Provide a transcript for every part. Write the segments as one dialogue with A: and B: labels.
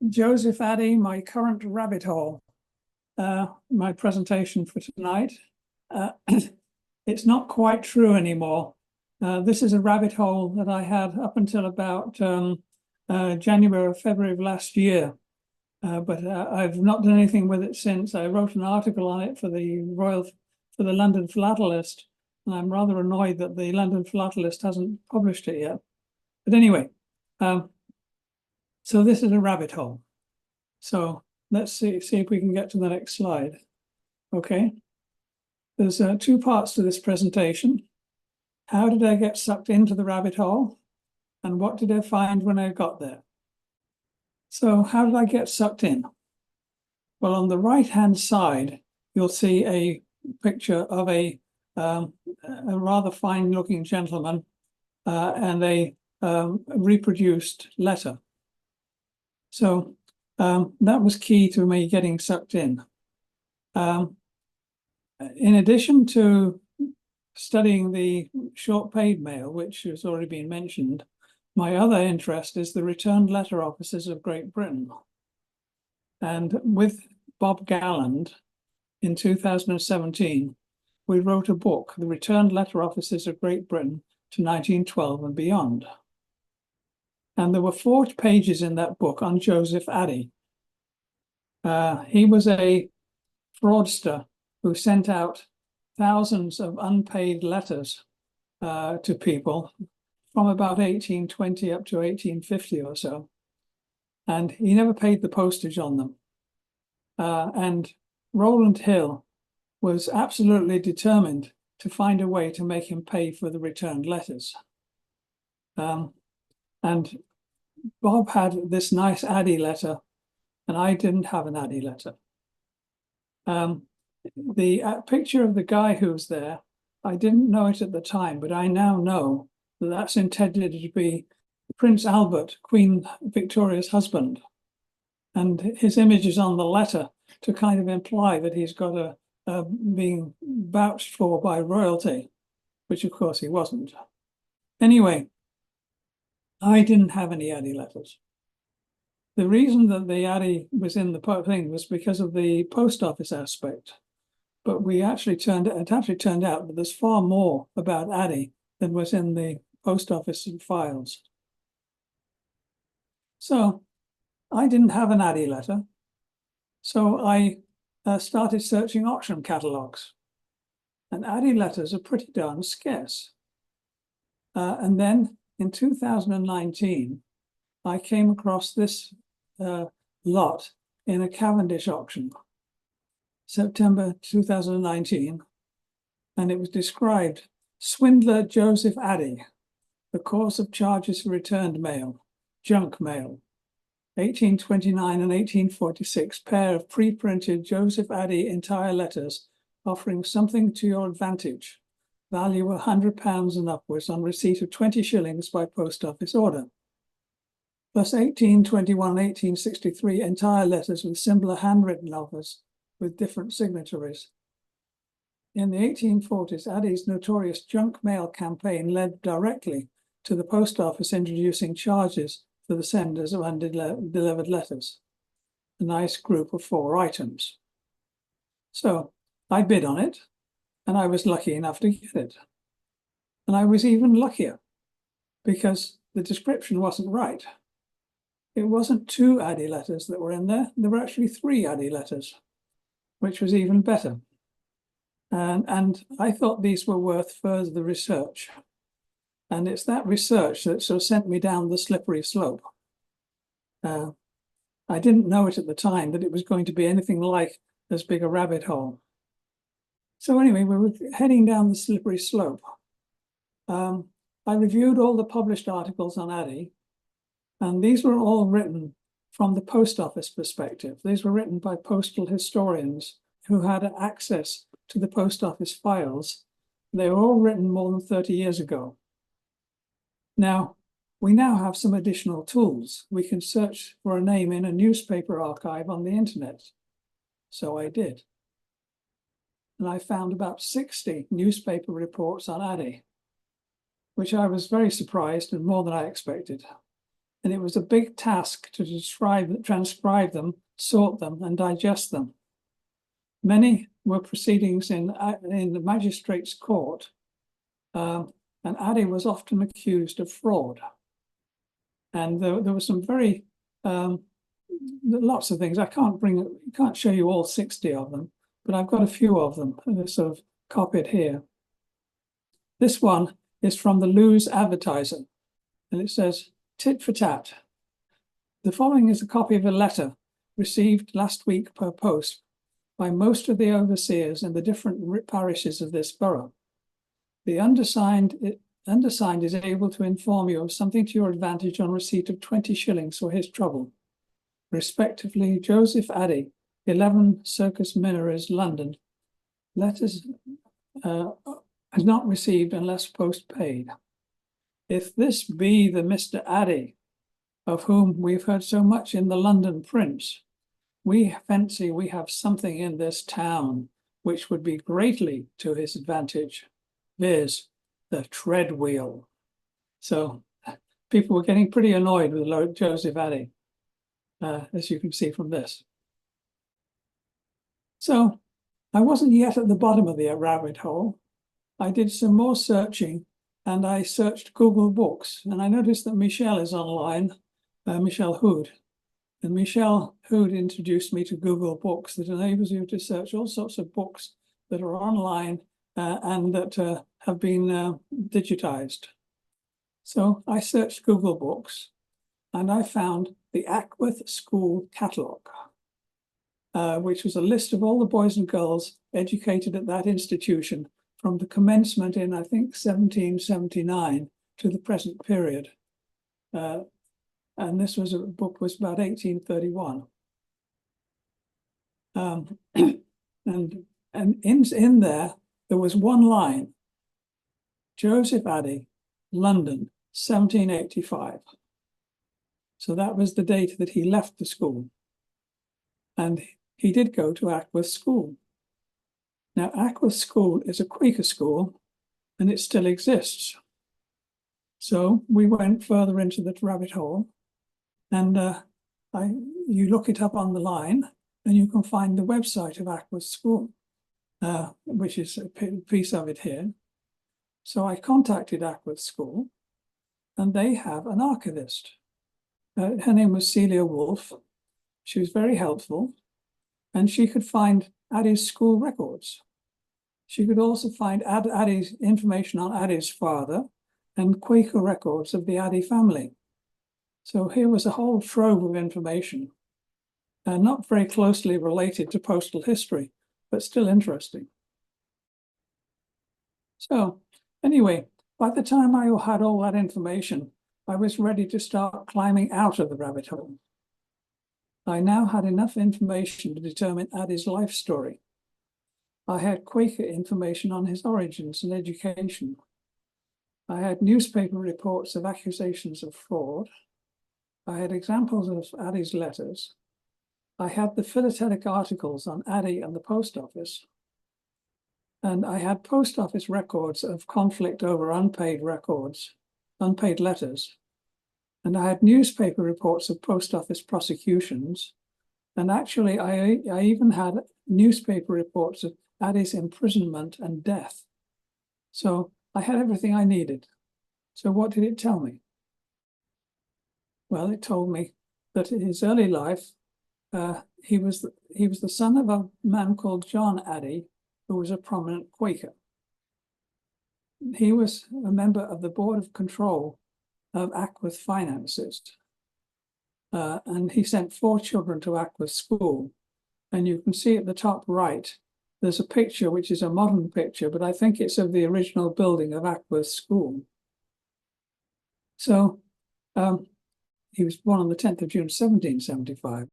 A: Joseph Ady, my current rabbit hole. My presentation for tonight. It's not quite true anymore. This is a rabbit hole that I had up until about January or February of last year. But I've not done anything with it since. I wrote an article on it for the London Philatelist, and I'm rather annoyed that the London Philatelist hasn't published it yet. But anyway, so this is a rabbit hole. So let's see if we can get to the next slide. Okay. There's two parts to this presentation. How did I get sucked into the rabbit hole? And what did I find when I got there? So how did I get sucked in? Well, on the right-hand side, you'll see a picture of a rather fine-looking gentleman and a reproduced letter. So that was key to me getting sucked in. In addition to studying the short paid mail, which has already been mentioned, my other interest is the returned letter offices of Great Britain. And with Bob Galland in 2017, we wrote a book, The Returned Letter Offices of Great Britain to 1912 and Beyond. And there were 4 pages in that book on Joseph Ady. He was a fraudster who sent out thousands of unpaid letters to people from about 1820 up to 1850 or so. And he never paid the postage on them. And Rowland Hill was absolutely determined to find a way to make him pay for the returned letters. And Bob had this nice Ady letter, and I didn't have an Ady letter. The picture of the guy who's there, I didn't know it at the time, but I now know that that's intended to be Prince Albert, Queen Victoria's husband. And his image is on the letter to kind of imply that he's got being vouched for by royalty, which of course he wasn't. Anyway, I didn't have any Ady letters. The reason that the Ady was in the thing was because of the post office aspect. But it actually turned out that there's far more about Ady than was in the post office files. So I didn't have an Ady letter. So I started searching auction catalogs. And Ady letters are pretty darn scarce. And then in 2019, I came across this lot in a Cavendish auction, September 2019, and it was described, Swindler Joseph Ady, the cause of charges for returned mail, junk mail, 1829 and 1846, pair of pre-printed Joseph Ady entire letters offering something to your advantage, value £100 and upwards on receipt of 20 shillings by post office order. Plus 1821 and 1863 entire letters with similar handwritten offers with different signatories. In the 1840s, Ady's notorious junk mail campaign led directly to the post office introducing charges for the senders of undelivered letters. A nice group of 4 items. So I bid on it, and I was lucky enough to get it. And I was even luckier because the description wasn't right. It wasn't 2 Ady letters that were in there. There were actually 3 Ady letters, which was even better. And I thought these were worth further research. And it's that research that sort of sent me down the slippery slope. I didn't know it at the time that it was going to be anything like as big a rabbit hole. So anyway, we were heading down the slippery slope. I reviewed all the published articles on Ady, and these were all written from the post office perspective. These were written by postal historians who had access to the post office files. They were all written more than 30 years ago. Now, we now have some additional tools. We can search for a name in a newspaper archive on the internet. So I did. And I found about 60 newspaper reports on Ady, which I was very surprised and more than I expected. and it was a big task to transcribe them, sort them, and digest them. Many were proceedings in the magistrate's court, and Ady was often accused of fraud. And there were some very lots of things. I can't show you all 60 of them, but I've got a few of them sort of copied here. This one is from the Lewes Advertiser, and it says, "Tit for tat. The following is a copy of a letter received last week per post by most of the overseers in the different parishes of this borough. The undersigned is able to inform you of something to your advantage on receipt of 20 shillings for his trouble. Respectively, Joseph Ady, 11 Circus Minories, London. Letters is not received unless post paid. If this be the Mr. Ady, of whom we've heard so much in the London prints, we fancy we have something in this town which would be greatly to his advantage, viz. The tread wheel." So people were getting pretty annoyed with Joseph Ady, as you can see from this. So I wasn't yet at the bottom of the rabbit hole. I did some more searching, and I searched Google Books, and I noticed that Michelle is online, Michelle Hood. And Michelle Hood introduced me to Google Books that enables you to search all sorts of books that are online and that have been digitized. So I searched Google Books, and I found the Ackworth School Catalogue, which was a list of all the boys and girls educated at that institution from the commencement in, I think, 1779 to the present period. And this was book was about 1831. And in there was one line, Joseph Ady, London, 1785. So that was the date that he left the school. And he did go to Ackworth School. Now, Ackworth School is a Quaker school, and it still exists. So we went further into the rabbit hole, and you look it up on the line, and you can find the website of Ackworth School, which is a piece of it here. So I contacted Ackworth School, and they have an archivist. Her name was Celia Wolfe. She was very helpful, and she could find Ady's school records. She could also find Ady's information on Ady's father and Quaker records of the Ady family. So here was a whole trove of information, not very closely related to postal history, but still interesting. So anyway, by the time I had all that information, I was ready to start climbing out of the rabbit hole. I now had enough information to determine Ady's life story. I had Quaker information on his origins and education. I had newspaper reports of accusations of fraud. I had examples of Ady's letters. I had the philatelic articles on Ady and the post office. And I had post office records of conflict over unpaid letters. And I had newspaper reports of post office prosecutions. And actually, I even had newspaper reports of Ady's imprisonment and death. So I had everything I needed. So what did it tell me? Well, it told me that in his early life, he was the son of a man called John Ady, who was a prominent Quaker. He was a member of the Board of Control of Ackworth Finances. And he sent 4 children to Ackworth School. And you can see at the top right, there's a picture, which is a modern picture, but I think it's of the original building of Ackworth School. So he was born on the 10th of June, 1775.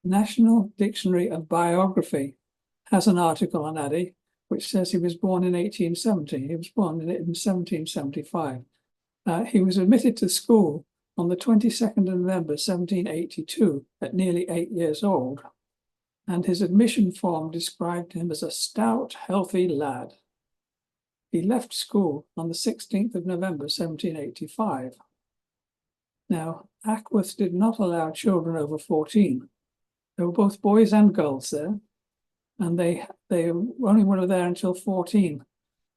A: National Dictionary of Biography has an article on Ady, which says he was born in 1870. He was born in 1775. He was admitted to school on the 22nd of November, 1782, at nearly 8 years old. And his admission form described him as a stout, healthy lad. He left school on the 16th of November, 1785. Now, Ackworth did not allow children over 14. There were both boys and girls there, and they only were there until 14.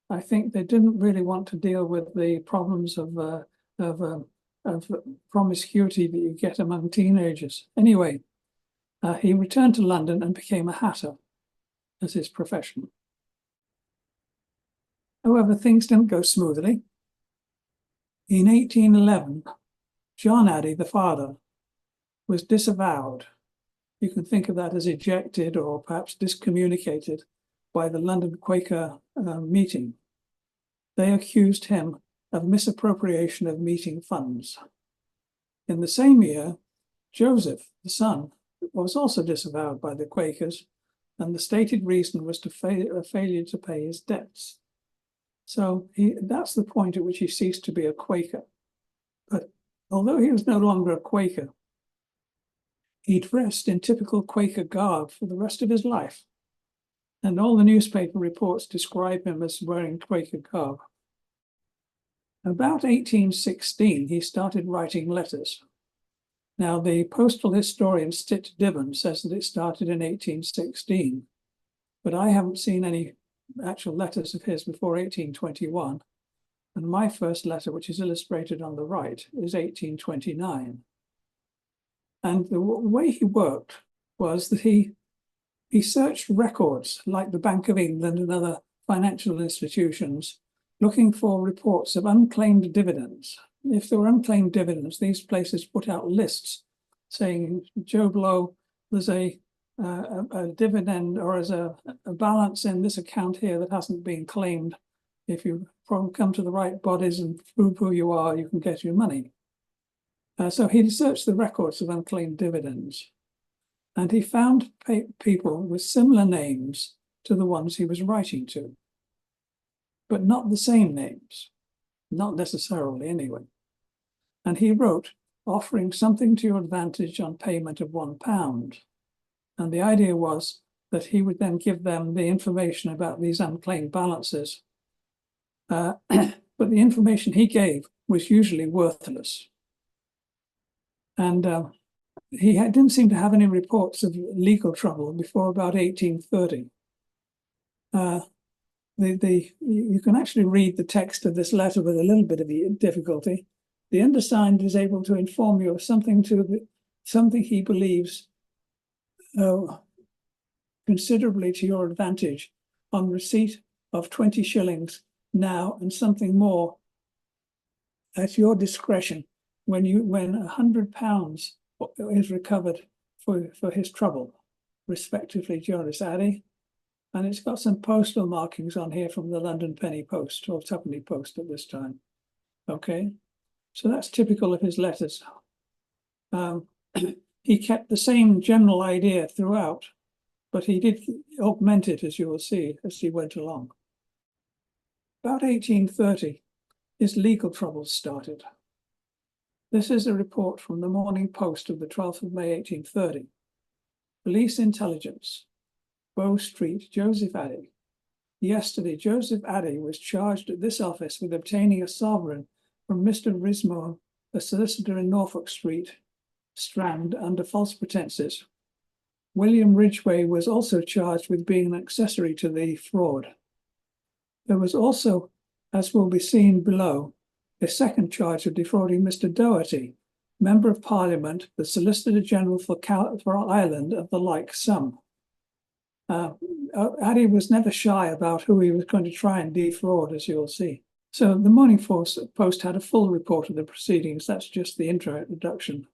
A: I think they didn't really want to deal with the problems of promiscuity that you get among teenagers. Anyway, he returned to London and became a hatter as his profession. However, things didn't go smoothly. In 1811, John Ady, the father, was disavowed. You can think of that as ejected or perhaps discommunicated by the London Quaker meeting. They accused him of misappropriation of meeting funds. In the same year, Joseph, the son, was also disavowed by the Quakers, and the stated reason was a failure to pay his debts. So that's the point at which he ceased to be a Quaker. But although he was no longer a Quaker, he dressed in typical Quaker garb for the rest of his life. And all the newspaper reports describe him as wearing Quaker garb. About 1816, he started writing letters. Now, the postal historian Stitt Dibbon says that it started in 1816, but I haven't seen any actual letters of his before 1821. And my first letter, which is illustrated on the right, is 1829. And the way he worked was that he searched records like the Bank of England and other financial institutions, looking for reports of unclaimed dividends. If there were unclaimed dividends, these places put out lists saying, Joe Blow, there's a dividend or as a balance in this account here that hasn't been claimed. If you come to the right bodies and prove who you are, you can get your money. So he searched the records of unclaimed dividends, and he found people with similar names to the ones he was writing to, but not the same names, not necessarily anyway. And he wrote, offering something to your advantage on payment of £1. And the idea was that he would then give them the information about these unclaimed balances. But the information he gave was usually worthless. And he didn't seem to have any reports of legal trouble before about 1830. You can actually read the text of this letter with a little bit of difficulty. The undersigned is able to inform you of something he believes considerably to your advantage on receipt of 20 shillings now and something more at your discretion when £100 is recovered for his trouble, respectively, Jonas Ady. And it's got some postal markings on here from the London Penny Post or Twopenny Post at this time. Okay, so that's typical of his letters. He kept the same general idea throughout, but he did augment it, as you will see, as he went along. About 1830, his legal troubles started. This is a report from the Morning Post of the 12th of May, 1830. Police intelligence. Bow Street, Joseph Ady. Yesterday, Joseph Ady was charged at this office with obtaining a sovereign from Mr. Rismore, a solicitor in Norfolk Street, Strand, under false pretenses. William Ridgway was also charged with being an accessory to the fraud. There was also, as will be seen below, a second charge of defrauding Mr. Doherty, Member of Parliament, the Solicitor General for Ireland, of the like sum. Ady was never shy about who he was going to try and defraud, as you'll see. So the Morning Post had a full report of the proceedings. That's just the introduction.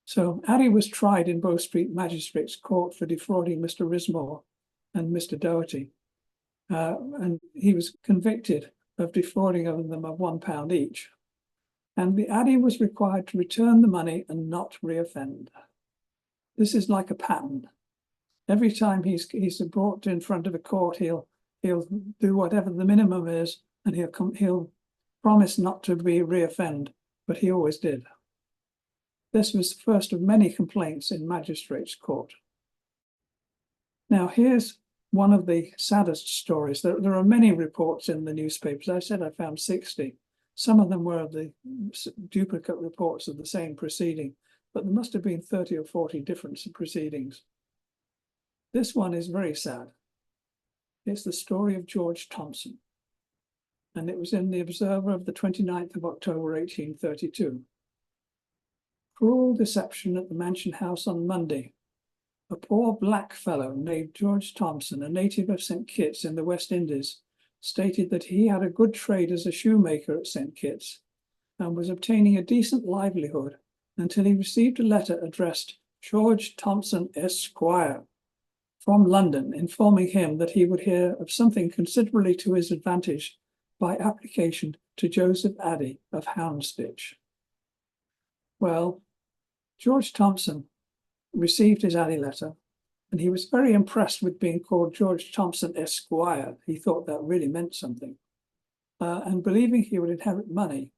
A: So Ady was tried in Bow Street Magistrates Court for defrauding Mr. Rismore and Mr. Doherty. And he was convicted of defrauding them of £1 each. And the Ady was required to return the money and not reoffend. This is like a pattern. Every time he's brought in front of a court, he'll do whatever the minimum is, and he'll promise not to be reoffend, but he always did. This was the first of many complaints in Magistrates Court. Now, here's one of the saddest stories. There are many reports in the newspapers. I said I found 60. Some of them were the duplicate reports of the same proceeding, but there must have been 30 or 40 different proceedings. This one is very sad. It's the story of George Thompson, and it was in the Observer of the 29th of October, 1832. Cruel deception at the Mansion House on Monday. A poor black fellow named George Thompson, a native of St. Kitts in the West Indies, stated that he had a good trade as a shoemaker at St. Kitts and was obtaining a decent livelihood until he received a letter addressed George Thompson, Esquire, from London, informing him that he would hear of something considerably to his advantage by application to Joseph Ady of Houndsditch. Well, George Thompson received his Ady letter, and he was very impressed with being called George Thompson Esquire. He thought that really meant something. And believing he would inherit money,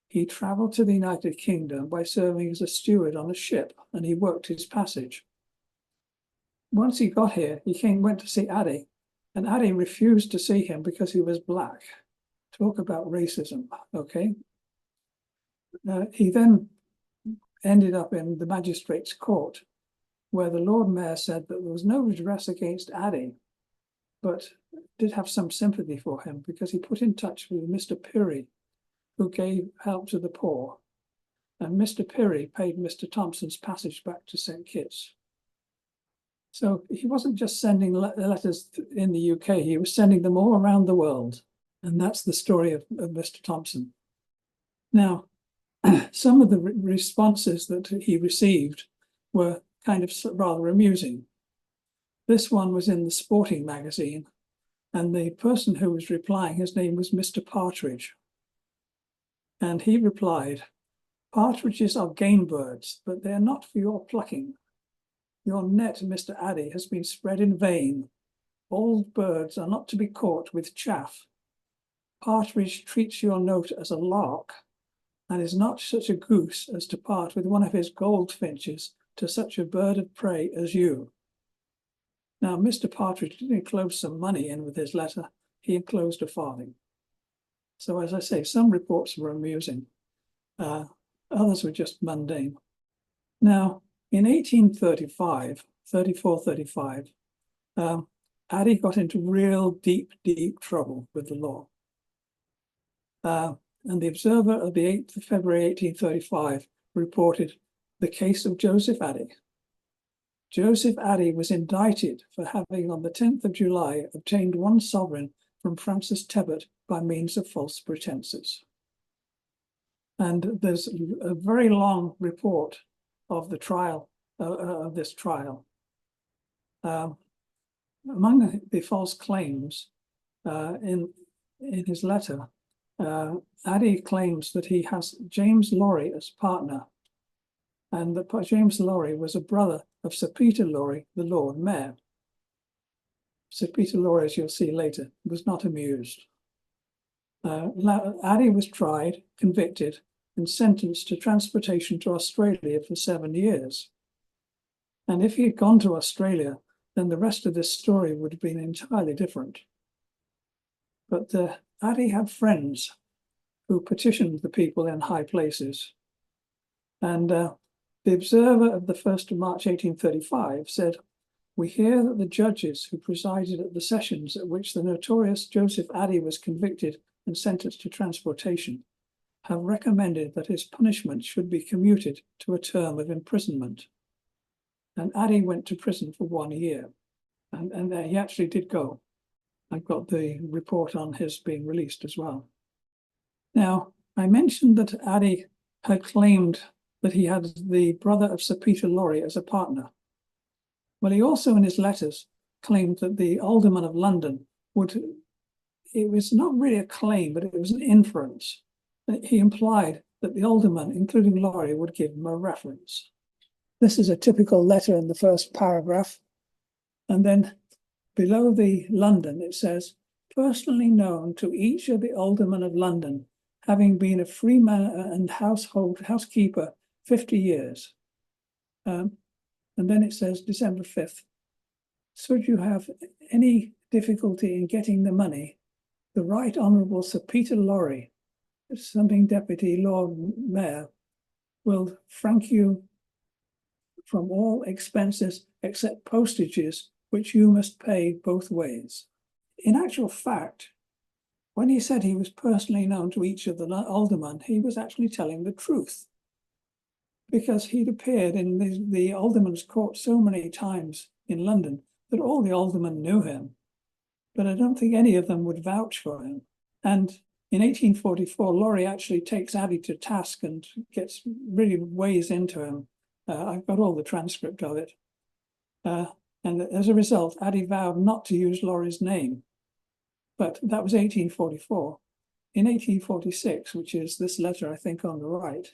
A: he travelled to the United Kingdom by serving as a steward on a ship, and he worked his passage. Once he got here, he went to see Ady, and Ady refused to see him because he was black. Talk about racism, okay? He then ended up in the magistrate's court, where the Lord Mayor said that there was no redress against Ady, but did have some sympathy for him because he put in touch with Mr. Pirrie, who gave help to the poor. And Mr. Pirrie paid Mr. Thompson's passage back to St. Kitts. So he wasn't just sending letters in the UK, he was sending them all around the world. And that's the story of Mr. Thompson. Now, some of the responses that he received were kind of rather amusing. This one was in the Sporting magazine, and the person who was replying, his name was Mr. Partridge. And he replied, "Partridges are game birds, but they are not for your plucking. Your net, Mr. Ady, has been spread in vain. All birds are not to be caught with chaff. Partridge treats your note as a lark, and is not such a goose as to part with one of his goldfinches to such a bird of prey as you." Now, Mr. Partridge didn't enclose some money in with his letter, he enclosed a farthing. So as I say, some reports were amusing, others were just mundane. Now, in 1835, 34-35, Ady got into real deep trouble with the law. And the Observer of the 8th of February 1835 reported the case of Joseph Ady. Joseph Ady was indicted for having, on the 10th of July, obtained 1 sovereign from Francis Tebbot by means of false pretenses. And there's a very long report of the trial, of this trial. Among the false claims in his letter, Ady claims that he has James Lorry as partner, and that James Lorry was a brother of Sir Peter Lorry, the Lord Mayor. Sir Peter Lorry, as you'll see later, was not amused. Ady was tried, convicted, and sentenced to transportation to Australia for 7 years. And if he had gone to Australia, then the rest of this story would have been entirely different. But Ady had friends who petitioned the people in high places. And the Observer of the 1st of March 1835 said, "We hear that the judges who presided at the sessions at which the notorious Joseph Ady was convicted and sentenced to transportation have recommended that his punishment should be commuted to a term of imprisonment." And Ady went to prison for 1 year. And he actually did go. I've got the report on his being released as well. Now, I mentioned that Ady had claimed that he had the brother of Sir Peter Lorry as a partner. Well, he also in his letters claimed that the Alderman of London would, it was not really a claim, but it was an inference. He implied that the Alderman, including Lorry, would give him a reference. This is a typical letter in the first paragraph. And then below the London, it says, "Personally known to each of the Aldermen of London, having been a freeman and housekeeper 50 years. And then it says December 5th, "Should you have any difficulty in getting the money, the Right Honourable Sir Peter Lorry, something Deputy Lord Mayor will frank you from all expenses except postages, which you must pay both ways. In actual fact, when he said he was personally known to each of the aldermen, he was actually telling the truth, because he'd appeared in the alderman's court so many times in London that all the aldermen knew him, but I don't think any of them would vouch for him. And in 1844, Laurie actually takes Ady to task and really weighs into him. I've got all the transcript of it. And as a result, Ady vowed not to use Laurie's name. But that was 1844. In 1846, which is this letter, I think, on the right,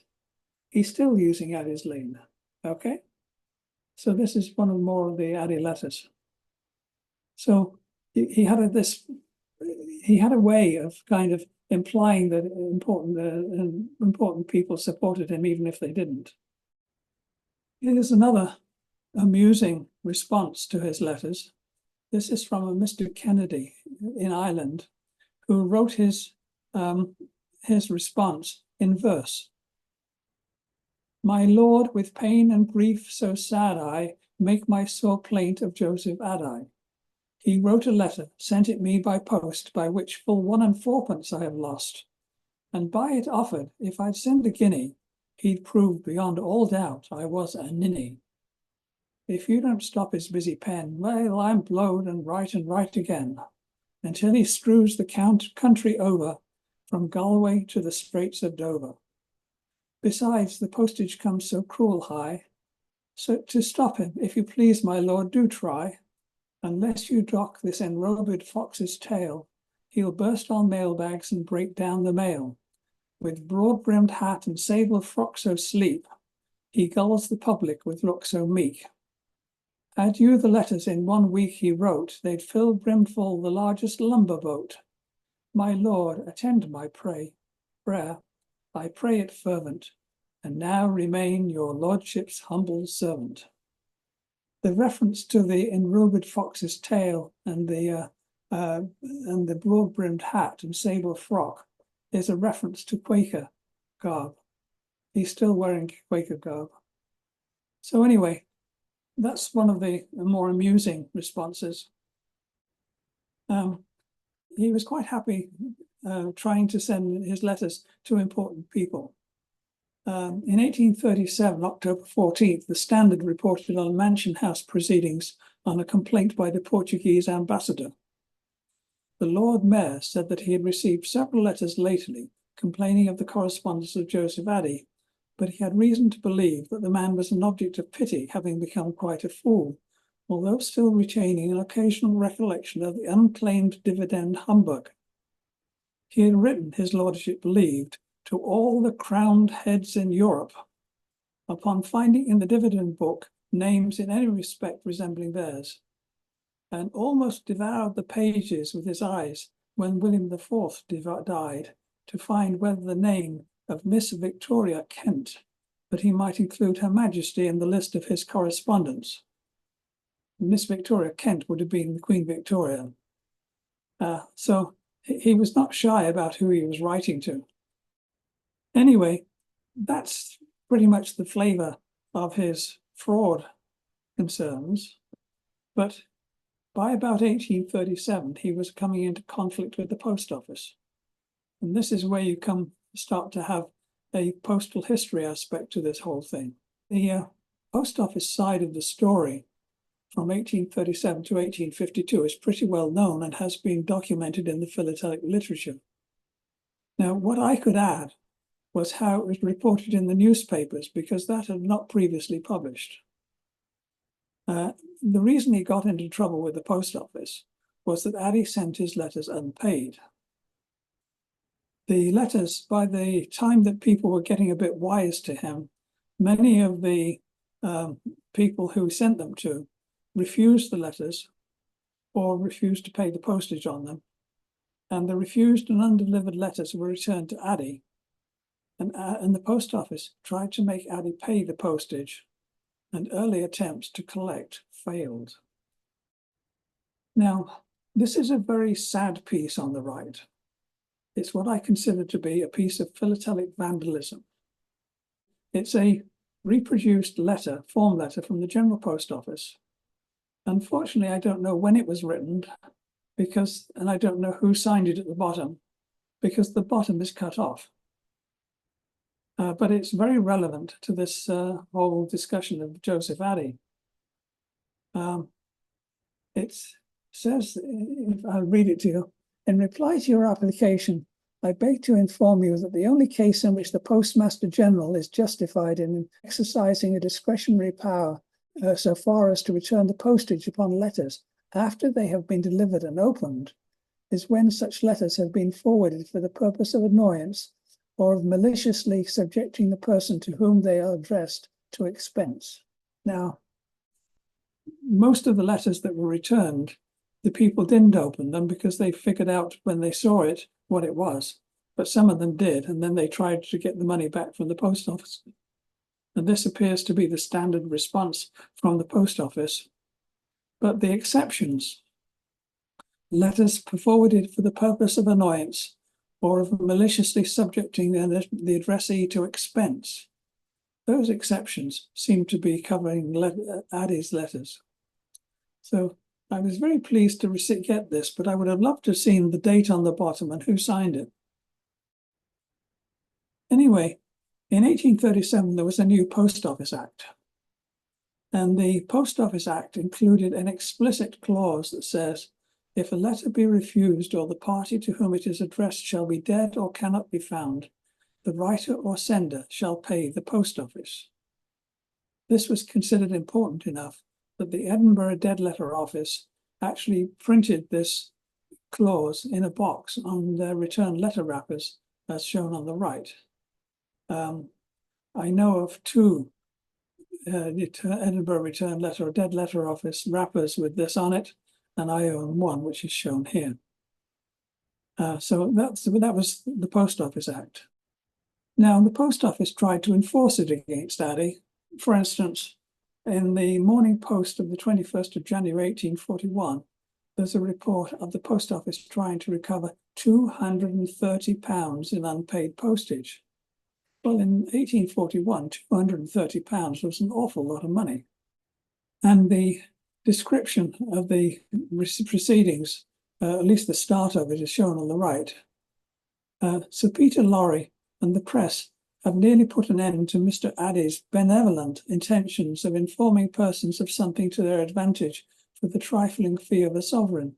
A: he's still using Ady's name. Okay? So this is one of more of the Ady letters. So he had a way of kind of implying that important people supported him, even if they didn't. Here's another amusing response to his letters. This is from a Mr. Kennedy in Ireland, who wrote his response in verse. My Lord, with pain and grief so sad I make my sore plaint of Joseph Ady. He wrote a letter, sent it me by post, by which full 1 4 I have lost. And by it offered, if I'd send a guinea, he'd prove beyond all doubt I was a ninny. If you don't stop his busy pen, well, I'm blowed and write again, until he strews the country over, from Galway to the Straits of Dover. Besides, the postage comes so cruel high, so to stop him, if you please, my lord, do try. Unless you dock this enrobed fox's tail, he'll burst on mailbags and break down the mail. With broad-brimmed hat and sable frock so sleek, he gulls the public with look so meek. Had you the letters in 1 week he wrote, they'd fill brimful the largest lumber boat. My lord, attend my prayer. I pray it fervent, and now remain your lordship's humble servant. The reference to the enrobed fox's tail and the broad-brimmed hat and sable frock is a reference to Quaker garb. He's still wearing Quaker garb. So anyway, that's one of the more amusing responses. He was quite happy trying to send his letters to important people. In 1837, October 14th, the Standard reported on Mansion House proceedings on a complaint by the Portuguese ambassador. The Lord Mayor said that he had received several letters lately complaining of the correspondence of Joseph Ady, but he had reason to believe that the man was an object of pity, having become quite a fool, although still retaining an occasional recollection of the unclaimed dividend humbug. He had written, his lordship believed, to all the crowned heads in Europe, upon finding in the dividend book names in any respect resembling theirs, and almost devoured the pages with his eyes when William IV died, to find whether the name of Miss Victoria Kent, that he might include Her Majesty in the list of his correspondence. Miss Victoria Kent would have been Queen Victoria. So he was not shy about who he was writing to. Anyway, that's pretty much the flavor of his fraud concerns. But by about 1837, he was coming into conflict with the post office. And this is where you start to have a postal history aspect to this whole thing. The post office side of the story from 1837 to 1852 is pretty well known and has been documented in the philatelic literature. Now, what I could add was how it was reported in the newspapers, because that had not previously published. The reason he got into trouble with the post office was that Ady sent his letters unpaid. The letters, by the time that people were getting a bit wise to him, many of the people who sent them to refused the letters or refused to pay the postage on them. And the refused and undelivered letters were returned to Ady. And the post office tried to make Ady pay the postage, and early attempts to collect failed. Now, this is a very sad piece on the right. It's what I consider to be a piece of philatelic vandalism. It's a reproduced letter, form letter from the General Post Office. Unfortunately, I don't know when it was written and I don't know who signed it at the bottom, because the bottom is cut off. But it's very relevant to this whole discussion of Joseph Ady. It says, if I'll read it to you, in reply to your application, I beg to inform you that the only case in which the Postmaster General is justified in exercising a discretionary power so far as to return the postage upon letters after they have been delivered and opened is when such letters have been forwarded for the purpose of annoyance or of maliciously subjecting the person to whom they are addressed to expense. Now, most of the letters that were returned, the people didn't open them because they figured out when they saw it what it was. But some of them did, and then they tried to get the money back from the post office. And this appears to be the standard response from the post office. But the exceptions, letters forwarded for the purpose of annoyance or of maliciously subjecting the addressee to expense, those exceptions seem to be covering Ady's letters. So I was very pleased to get this, but I would have loved to have seen the date on the bottom and who signed it. Anyway, in 1837, there was a new Post Office Act. And the Post Office Act included an explicit clause that says, if a letter be refused or the party to whom it is addressed shall be dead or cannot be found, the writer or sender shall pay the post office. This was considered important enough that the Edinburgh Dead Letter Office actually printed this clause in a box on their return letter wrappers, as shown on the right. I know of two Edinburgh Return Letter or Dead Letter Office wrappers with this on it, and I own one, which is shown here. So that was the Post Office Act. Now, the Post Office tried to enforce it against Ady. For instance, in the Morning Post of the 21st of January 1841, there's a report of the Post Office trying to recover £230 in unpaid postage. Well, in 1841, £230 was an awful lot of money. And the description of the proceedings, at least the start of it, is shown on the right. Sir Peter Lorry and the press have nearly put an end to Mr. Ady's benevolent intentions of informing persons of something to their advantage for the trifling fee of a sovereign.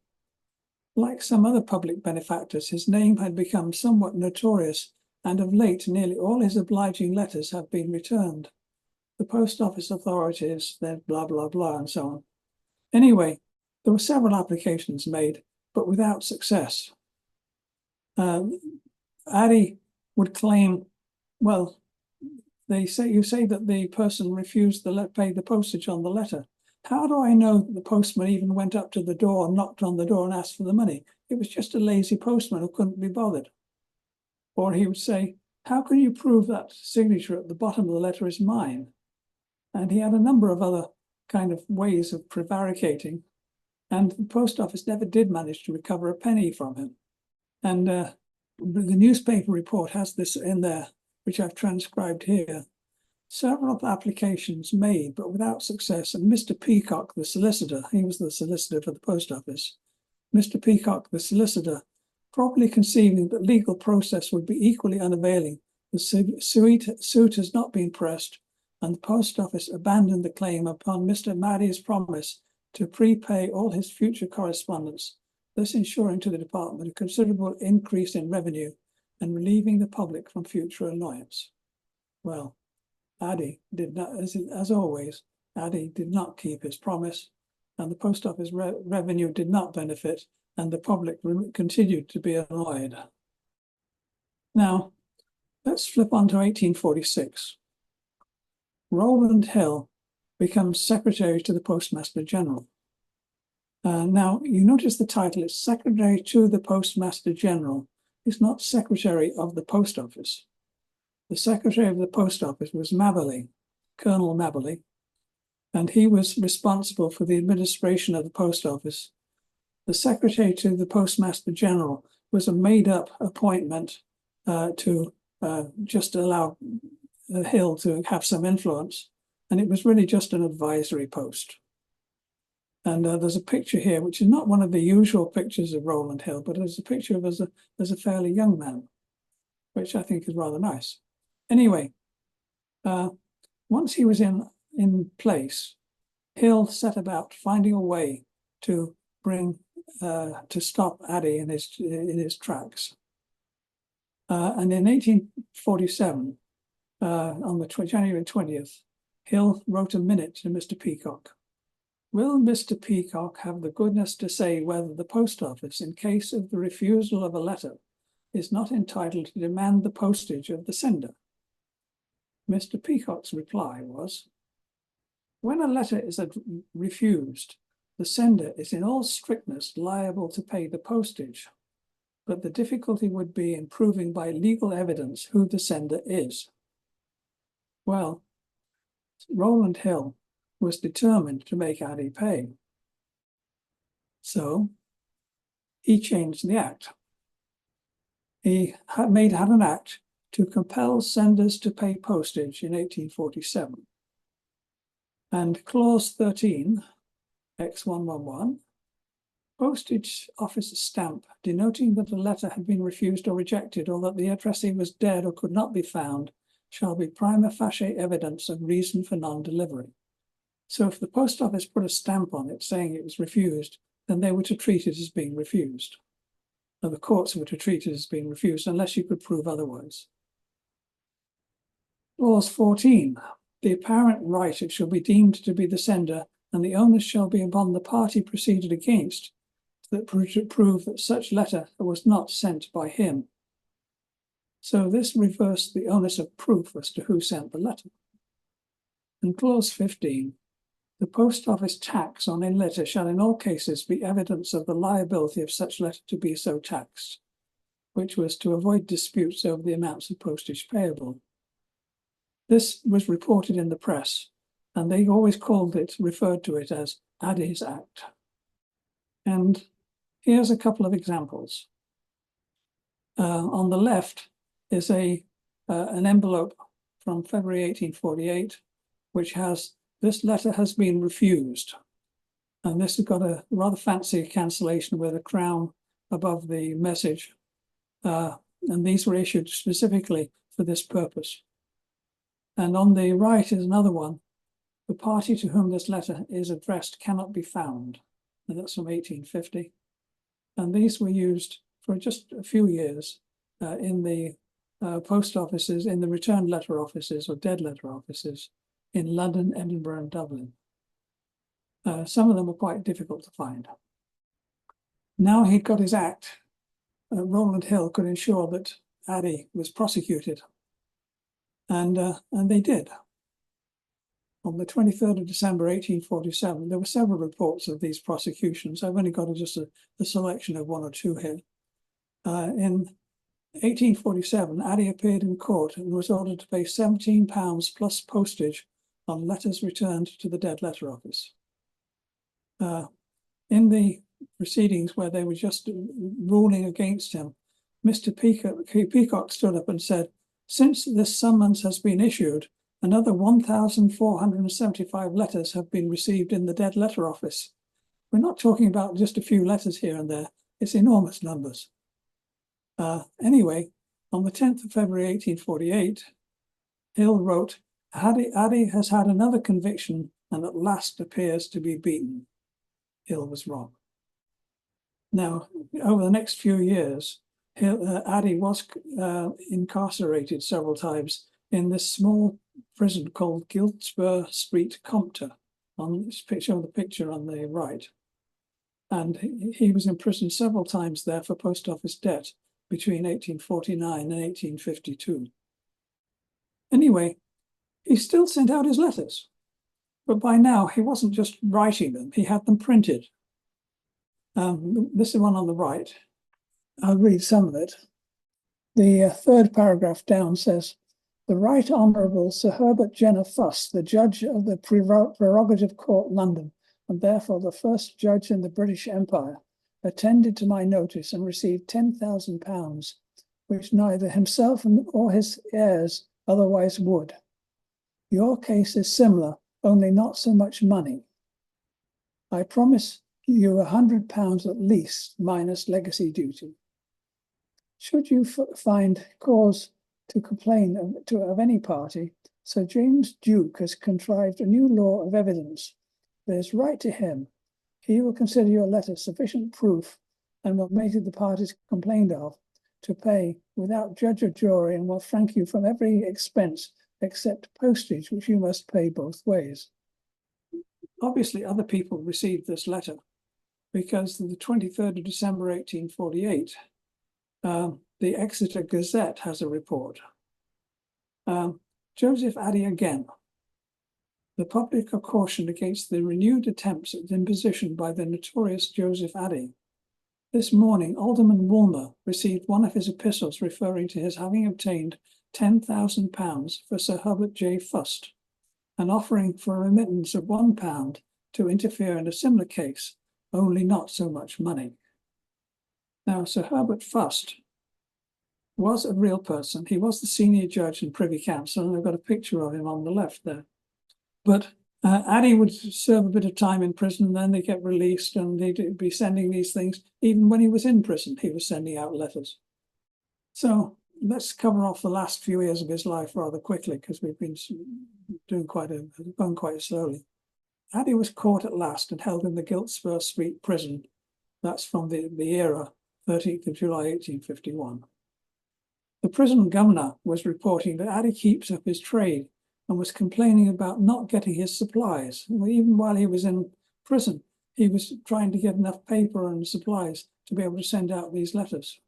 A: Like some other public benefactors, his name had become somewhat notorious, and of late nearly all his obliging letters have been returned. The post office authorities, then blah, blah, blah, and so on. Anyway, there were several applications made, but without success. Ady would claim, well, you say that the person refused to pay the postage on the letter. How do I know that the postman even went up to the door, knocked on the door and asked for the money? It was just a lazy postman who couldn't be bothered. Or he would say, how can you prove that signature at the bottom of the letter is mine? And he had a number of other kind of ways of prevaricating. And the post office never did manage to recover a penny from him. And the newspaper report has this in there, which I've transcribed here. Several applications made, but without success. And Mr. Peacock, the solicitor, he was the solicitor for the post office. Mr. Peacock, the solicitor, probably conceiving that legal process would be equally unavailing, the suit has not been pressed, and the post office abandoned the claim upon Mr. Maddy's promise to prepay all his future correspondence, thus ensuring to the department a considerable increase in revenue and relieving the public from future annoyance. Well, Ady did not, as always, Ady did not keep his promise, and the post office revenue did not benefit, and the public continued to be annoyed. Now, let's flip on to 1846. Rowland Hill becomes Secretary to the Postmaster General. Now, you notice the title is Secretary to the Postmaster General. It's not Secretary of the Post Office. The Secretary of the Post Office was Mabberley, Colonel Mabberley, and he was responsible for the administration of the Post Office. The Secretary to the Postmaster General was a made-up appointment to just allow Hill to have some influence, and it was really just an advisory post. And there's a picture here, which is not one of the usual pictures of Rowland Hill, but it's a picture of as a fairly young man, which I think is rather nice. Anyway, once he was in place, Hill set about finding a way to to stop Ady in his tracks. And in 1847, on the January 20th, Hill wrote a minute to Mr. Peacock. Will Mr. Peacock have the goodness to say whether the post office, in case of the refusal of a letter, is not entitled to demand the postage of the sender? Mr. Peacock's reply was, when a letter is refused, the sender is in all strictness liable to pay the postage, but the difficulty would be in proving by legal evidence who the sender is. Well, Rowland Hill was determined to make Ady pay. So he changed the act. He had an act to compel senders to pay postage in 1847. And clause 13, X111, postage office stamp denoting that a letter had been refused or rejected, or that the addressee was dead or could not be found, shall be prima facie evidence of reason for non-delivery. So if the post office put a stamp on it saying it was refused, then they were to treat it as being refused. Now, the courts were to treat it as being refused unless you could prove otherwise. Clause 14, the apparent right it shall be deemed to be the sender, and the onus shall be upon the party proceeded against that prove that such letter was not sent by him. So this reversed the onus of proof as to who sent the letter. In clause 15, the post office tax on a letter shall in all cases be evidence of the liability of such letter to be so taxed, which was to avoid disputes over the amounts of postage payable. This was reported in the press, and they always referred to it as Ady's Act. And here's a couple of examples. On the left is an envelope from February 1848, which has, this letter has been refused. And this has got a rather fancy cancellation with a crown above the message. And these were issued specifically for this purpose. And on the right is another one. The party to whom this letter is addressed cannot be found. And that's from 1850. And these were used for just a few years in the post offices, in the returned letter offices or dead letter offices in London, Edinburgh, and Dublin. Some of them were quite difficult to find. Now he'd got his act, Rowland Hill could ensure that Ady was prosecuted. And they did. On the 23rd of December, 1847, there were several reports of these prosecutions. I've only got just a selection of one or two here. In 1847, Ady appeared in court and was ordered to pay £17 plus postage on letters returned to the dead letter office. In the proceedings where they were just ruling against him, Mr. Peacock stood up and said, since this summons has been issued, another 1,475 letters have been received in the dead letter office. We're not talking about just a few letters here and there. It's enormous numbers. Anyway, on the 10th of February, 1848, Hill wrote, Ady has had another conviction and at last appears to be beaten. Hill was wrong. Now, over the next few years, Ady was incarcerated several times in this small prison called Giltspur Street, Compter, on this picture, the picture on the right. And he was imprisoned several times there for post office debt between 1849 and 1852. Anyway, he still sent out his letters, but by now he wasn't just writing them, he had them printed. This is one on the right. I'll read some of it. The third paragraph down says, the Right Honourable Sir Herbert Jenner Fuss, the Judge of the Prerogative Court, London, and therefore the first Judge in the British Empire, attended to my notice and received £10,000, which neither himself or his heirs otherwise would. Your case is similar, only not so much money. I promise you £100 at least, minus legacy duty. Should you find cause to complain of any party, Sir James Duke has contrived a new law of evidence. There is right to him. He will consider your letter sufficient proof and will make it the parties complained of to pay without judge or jury, and will frank you from every expense except postage, which you must pay both ways. Obviously, other people received this letter because the 23rd of December 1848, the Exeter Gazette has a report. Joseph Ady again. The public are cautioned against the renewed attempts at imposition by the notorious Joseph Ady. This morning, Alderman Woolmer received one of his epistles referring to his having obtained £10,000 for Sir Herbert J. Fust, and offering for a remittance of £1 to interfere in a similar case, only not so much money. Now, Sir Herbert Fust was a real person. He was the senior judge in Privy Council, and I've got a picture of him on the left there. But Ady would serve a bit of time in prison, and then they get released, and they'd be sending these things. Even when he was in prison, he was sending out letters. So let's cover off the last few years of his life rather quickly, because we've been going quite slowly. Ady was caught at last and held in the Giltspur Street prison. That's from the era, 13th of July, 1851. The prison governor was reporting that Ady keeps up his trade and was complaining about not getting his supplies. Even while he was in prison, he was trying to get enough paper and supplies to be able to send out these letters.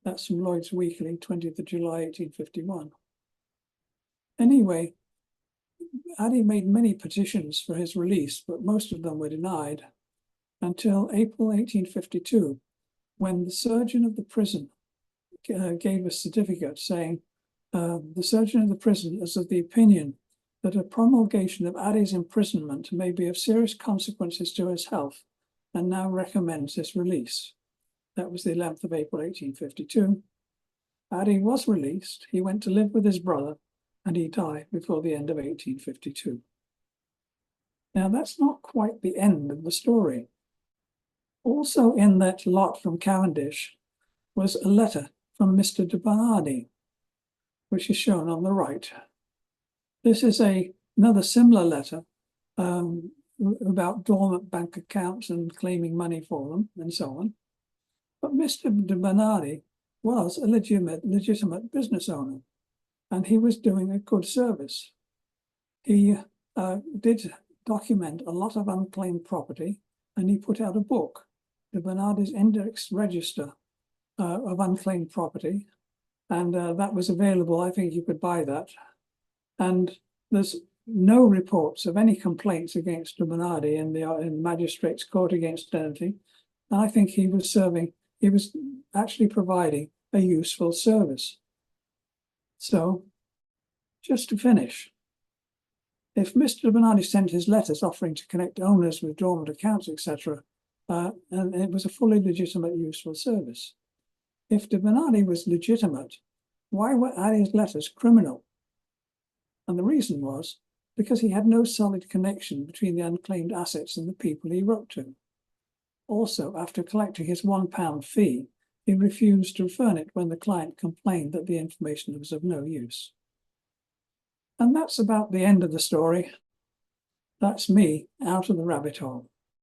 A: That's from Lloyd's Weekly, 20th of July, 1851. Anyway, Ady made many petitions for his release, but most of them were denied until April 1852, when the surgeon of the prison gave a certificate saying, the surgeon of the prison is of the opinion that a promulgation of Ady's imprisonment may be of serious consequences to his health, and now recommends his release. That was the 11th of April, 1852. Ady was released. He went to live with his brother, and he died before the end of 1852. Now, that's not quite the end of the story. Also in that lot from Cavendish was a letter from Mr. de Bernardi, which is shown on the right. This is another similar letter about dormant bank accounts and claiming money for them and so on. But Mr. de Bernardi was a legitimate business owner, and he was doing a good service. He did document a lot of unclaimed property, and he put out a book, de Bernardi's Index Register of Unclaimed Property, and that was available. I think you could buy that. And there's no reports of any complaints against de Bernardi in Magistrates' Court against anything. And I think he was actually providing a useful service. So, just to finish, if Mr. de Bernardi sent his letters offering to connect owners with dormant accounts, etc., and it was a fully legitimate, useful service. If de Bernardi was legitimate, why were Ady's letters criminal? And the reason was because he had no solid connection between the unclaimed assets and the people he wrote to. Also, after collecting his £1 fee, he refused to return it when the client complained that the information was of no use. And that's about the end of the story. That's me out of the rabbit hole.